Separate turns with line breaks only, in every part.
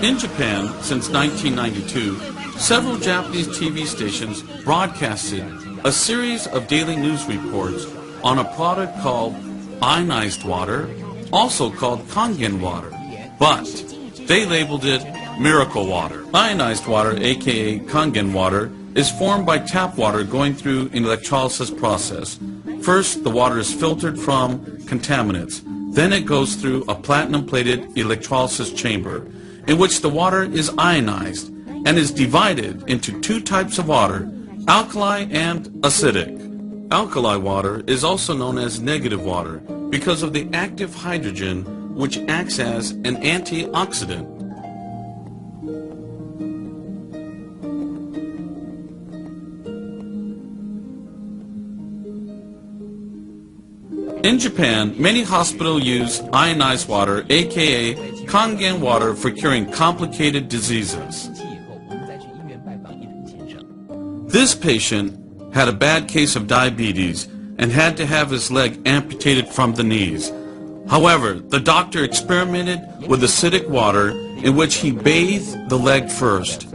In Japan, since 1992, several Japanese TV stations broadcasted a series of daily news reports on a product called ionized water, also called KANGEN water, but they labeled it miracle water. Ionized water, aka KANGEN water, is formed by tap water going through an electrolysis process. First, the water is filtered from contaminants. Then it goes through a platinum-plated electrolysis chamber, in which the water is ionized and is divided into two types of water, alkali and acidic. Alkali water is also known as negative water because of the active hydrogen, which acts as an antioxidant. In Japan, many hospitals use ionized water, aka KANGEN water, for curing complicated diseases. This patient had a bad case of diabetes and had to have his leg amputated from the knees. However, the doctor experimented with acidic water in which he bathed the leg first.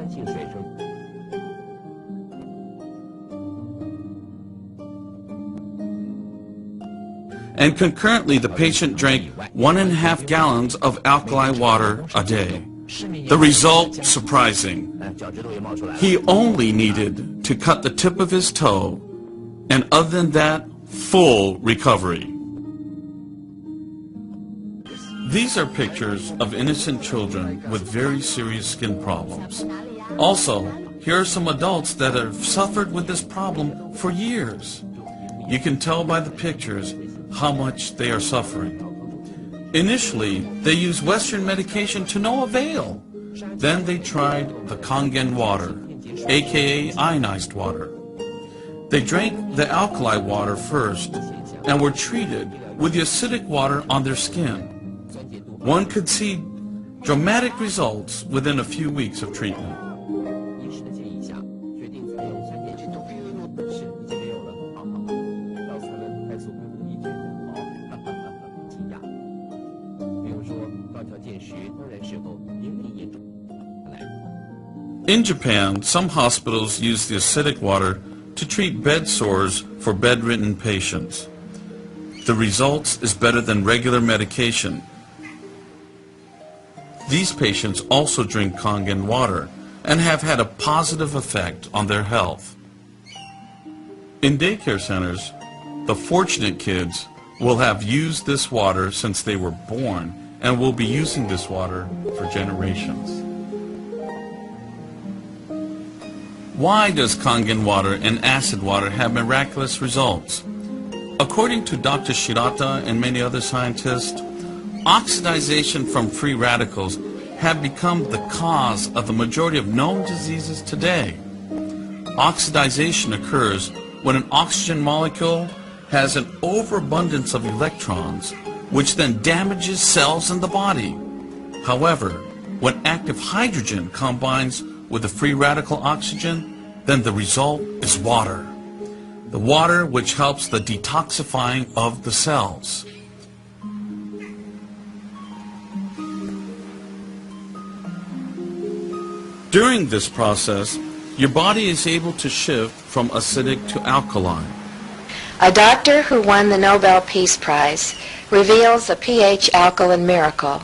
And concurrently, the patient drank 1.5 gallons of alkali water a day. The result, surprising. He only needed to cut the tip of his toe, and other than that, full recovery. These are pictures of innocent children with very serious skin problems. Also, here are some adults that have suffered with this problem for years. You can tell by the pictures how much they are suffering. Initially, they used Western medication to no avail. Then they tried the KANGEN water, aka ionized water. They drank the alkali water first and were treated with the acidic water on their skin. One could see dramatic results within a few weeks of treatment. In Japan, some hospitals use the acidic water to treat bed sores for bedridden patients. The results is better than regular medication. These patients also drink KANGEN water and have had a positive effect on their health. In daycare centers, the fortunate kids will have used this water since they were born and will be using this water for generations. Why does KANGEN water and acid water have miraculous results? According to Dr. Shirata and many other scientists, oxidization from free radicals have become the cause of the majority of known diseases today. Oxidization occurs when an oxygen molecule has an overabundance of electrons, which then damages cells in the body. However, when active hydrogen combines with the free radical oxygen, then the result is water. The water which helps the detoxifying of the cells. During this process, your body is able to shift from acidic to alkaline.
A doctor who won the Nobel Peace Prize reveals a pH alkaline miracle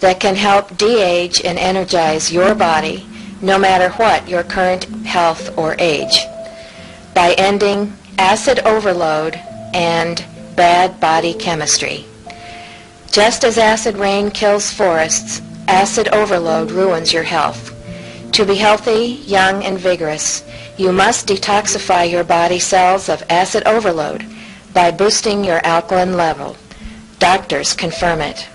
that can help de-age and energize your body no matter what your current health or age, by ending acid overload and bad body chemistry. Just as acid rain kills forests, acid overload ruins your health. To be healthy, young, and vigorous, you must detoxify your body cells of acid overload by boosting your alkaline level. Doctors confirm it.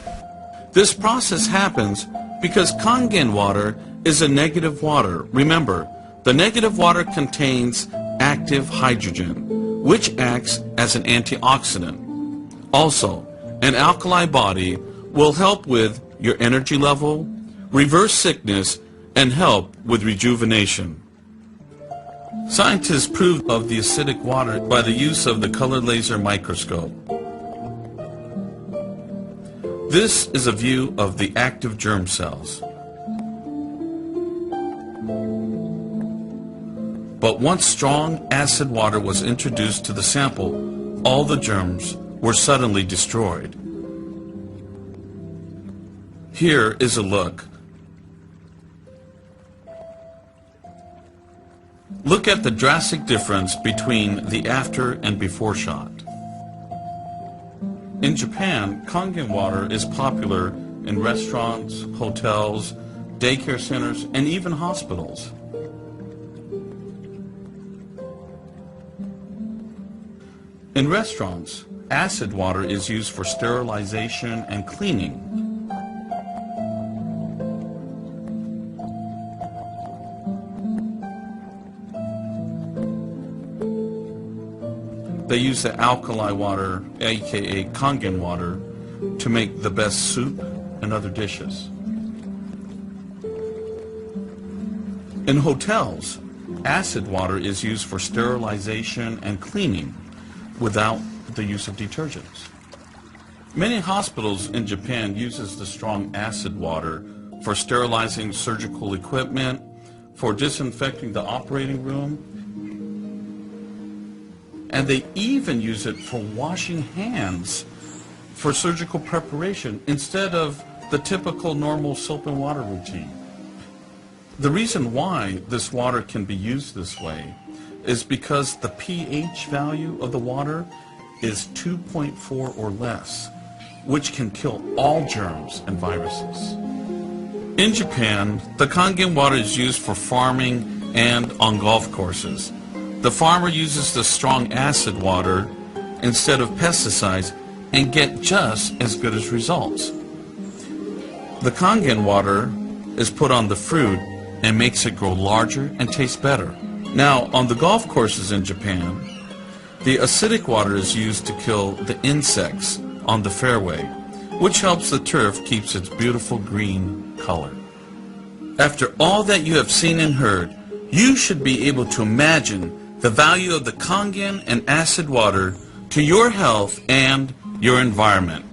This process happens because KANGEN water is a negative water. Remember, the negative water contains active hydrogen, which acts as an antioxidant. Also, an alkali body will help with your energy level, reverse sickness, and help with rejuvenation. Scientists proved of the acidic water by the use of the color laser microscope. This is a view of the active germ cells. But once strong acid water was introduced to the sample, all the germs were suddenly destroyed. Here is a look. Look at the drastic difference between the after and before shot. In Japan, Kangen water is popular in restaurants, hotels, daycare centers, and even hospitals. In restaurants, acid water is used for sterilization and cleaning. They use the alkali water, aka Kangen water, to make the best soup and other dishes. In hotels, acid water is used for sterilization and cleaning without the use of detergents. Many hospitals in Japan uses the strong acid water for sterilizing surgical equipment, for disinfecting the operating room, and they even use it for washing hands for surgical preparation instead of the typical normal soap and water routine. The reason why this water can be used this way is because the pH value of the water is 2.4 or less, which can kill all germs and viruses. In Japan, the Kangen water is used for farming and on golf courses. The farmer uses the strong acid water instead of pesticides and get just as good as results. The Kangen water is put on the fruit and makes it grow larger and taste better. Now, on the golf courses in Japan, the acidic water is used to kill the insects on the fairway, which helps the turf keep its beautiful green color. After all that you have seen and heard, you should be able to imagine the value of the Kangen and acid water to your health and your environment.